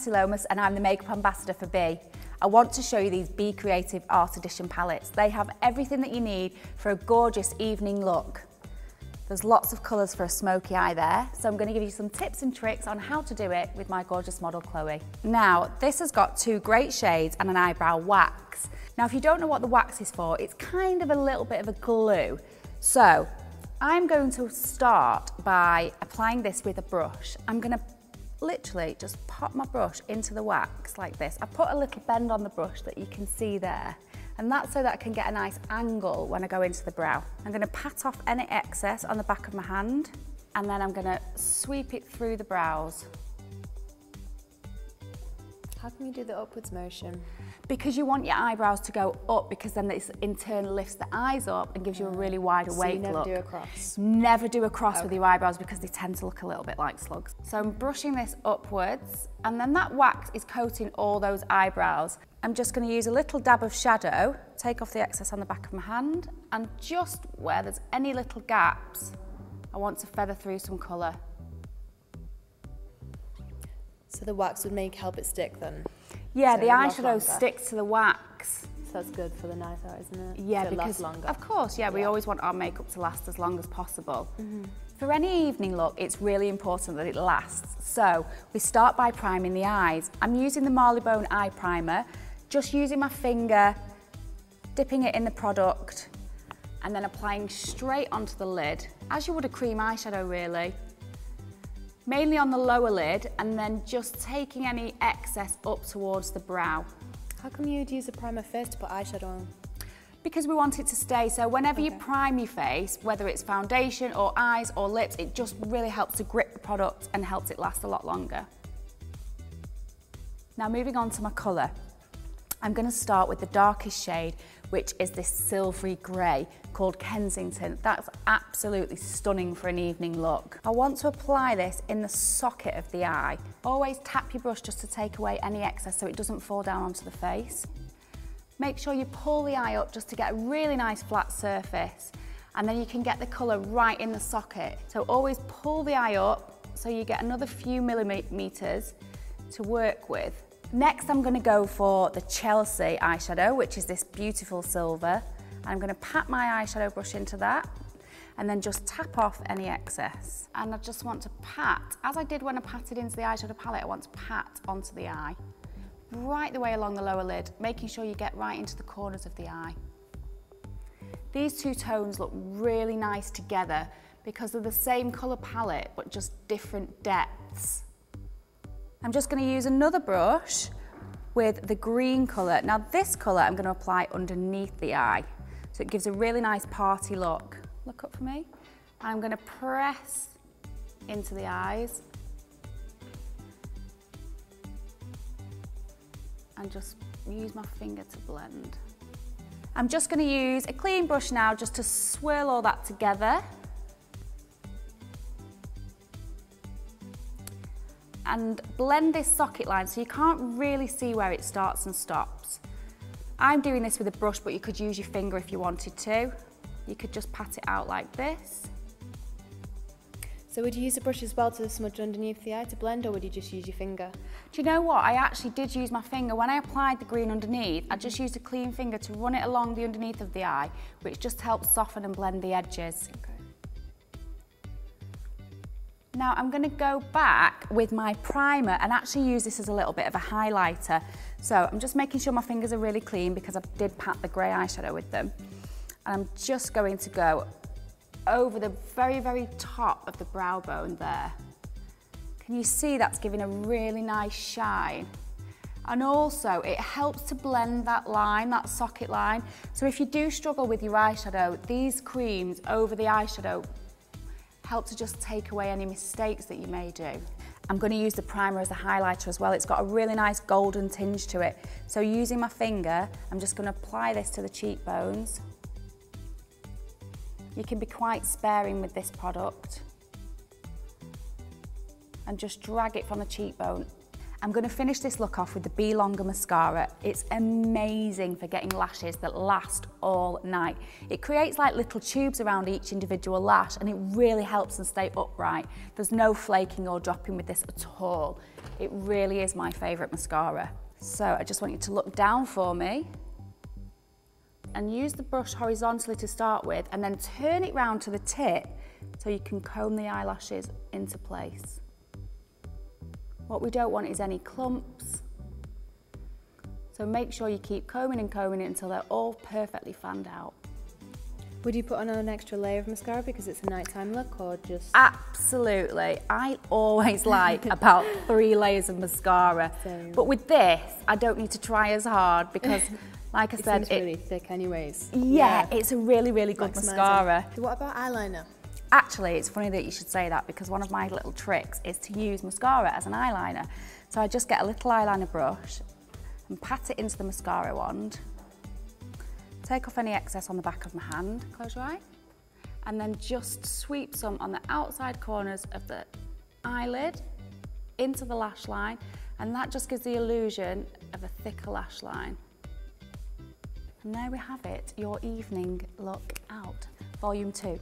Cassie Lomas and I'm the makeup ambassador for Be. I want to show you these Be Creative Art Edition palettes. They have everything that you need for a gorgeous evening look. There's lots of colours for a smoky eye there, so I'm going to give you some tips and tricks on how to do it with my gorgeous model Chloe. Now, this has got 2 great shades and an eyebrow wax. Now, if you don't know what the wax is for, it's kind of a little bit of a glue. So, I'm going to start by applying this with a brush. I'm going to literally just pop my brush into the wax like this. I put a little bend on the brush that you can see there, and that's so that I can get a nice angle when I go into the brow. I'm going to pat off any excess on the back of my hand, and then I'm going to sweep it through the brows. How can you do the upwards motion? Because you want your eyebrows to go up, because then this in turn lifts the eyes up and gives you a really wide awake look. So you never do a cross? Never do a cross with your eyebrows because they tend to look a little bit like slugs. So I'm brushing this upwards, and then that wax is coating all those eyebrows. I'm just going to use a little dab of shadow, take off the excess on the back of my hand, and just where there's any little gaps, I want to feather through some colour. So the wax would help it stick then? Yeah, so the eyeshadow sticks to the wax. So that's good for the night out, isn't it? Yeah, so because, it lasts longer. Of course, yeah, we always want our makeup to last as long as possible. For any evening look, it's really important that it lasts. So we start by priming the eyes. I'm using the Marleybone eye primer, just using my finger, dipping it in the product, and then applying straight onto the lid, as you would a cream eyeshadow really. Mainly on the lower lid, and then just taking any excess up towards the brow. How come you'd use a primer first to put eyeshadow on? Because we want it to stay, so whenever you prime your face, whether it's foundation or eyes or lips, it just really helps to grip the product and helps it last a lot longer. Now moving on to my colour. I'm going to start with the darkest shade, which is this silvery grey called Kensington. That's absolutely stunning for an evening look. I want to apply this in the socket of the eye. Always tap your brush just to take away any excess so it doesn't fall down onto the face. Make sure you pull the eye up just to get a really nice flat surface, and then you can get the colour right in the socket. So always pull the eye up so you get another few millimetres to work with. Next, I'm going to go for the Chelsea eyeshadow, which is this beautiful silver. I'm going to pat my eyeshadow brush into that and then just tap off any excess. And I just want to pat, as I did when I patted into the eyeshadow palette, I want to pat onto the eye, right the way along the lower lid, making sure you get right into the corners of the eye. These 2 tones look really nice together because they're the same colour palette, but just different depths. I'm just going to use another brush with the green colour. Now this colour I'm going to apply underneath the eye, so it gives a really nice party look. Look up for me. I'm going to press into the eyes and just use my finger to blend. I'm just going to use a clean brush now just to swirl all that together. And blend this socket line so you can't really see where it starts and stops. I'm doing this with a brush, but you could use your finger if you wanted to. You could just pat it out like this. So would you use a brush as well to smudge underneath the eye to blend, or would you just use your finger? Do you know what? I actually did use my finger. When I applied the green underneath, I just used a clean finger to run it along the underneath of the eye, which just helps soften and blend the edges. Okay. Now I'm going to go back with my primer and actually use this as a little bit of a highlighter. So I'm just making sure my fingers are really clean because I did pat the grey eyeshadow with them. And I'm just going to go over the very, very top of the brow bone there. Can you see that's giving a really nice shine? And also it helps to blend that line, that socket line. So if you do struggle with your eyeshadow, these creams over the eyeshadow help to just take away any mistakes that you may do. I'm going to use the primer as a highlighter as well. It's got a really nice golden tinge to it. So using my finger, I'm just going to apply this to the cheekbones. You can be quite sparing with this product. And just drag it from the cheekbone. I'm going to finish this look off with the Be Longer mascara. It's amazing for getting lashes that last all night. It creates like little tubes around each individual lash and it really helps them stay upright. There's no flaking or dropping with this at all. It really is my favourite mascara. So I just want you to look down for me and use the brush horizontally to start with and then turn it round to the tip so you can comb the eyelashes into place. What we don't want is any clumps. So make sure you keep combing and combing it until they're all perfectly fanned out. Would you put on an extra layer of mascara because it's a nighttime look or just? Absolutely. I always like about 3 layers of mascara. Same. But with this, I don't need to try as hard because like I said, it's really thick anyways. Yeah, it's a really, really good mascara. So what about eyeliner? Actually, it's funny that you should say that because one of my little tricks is to use mascara as an eyeliner. So I just get a little eyeliner brush and pat it into the mascara wand. Take off any excess on the back of my hand, close your eye, and then just sweep some on the outside corners of the eyelid into the lash line, and that just gives the illusion of a thicker lash line. And there we have it, your evening look out, volume 2.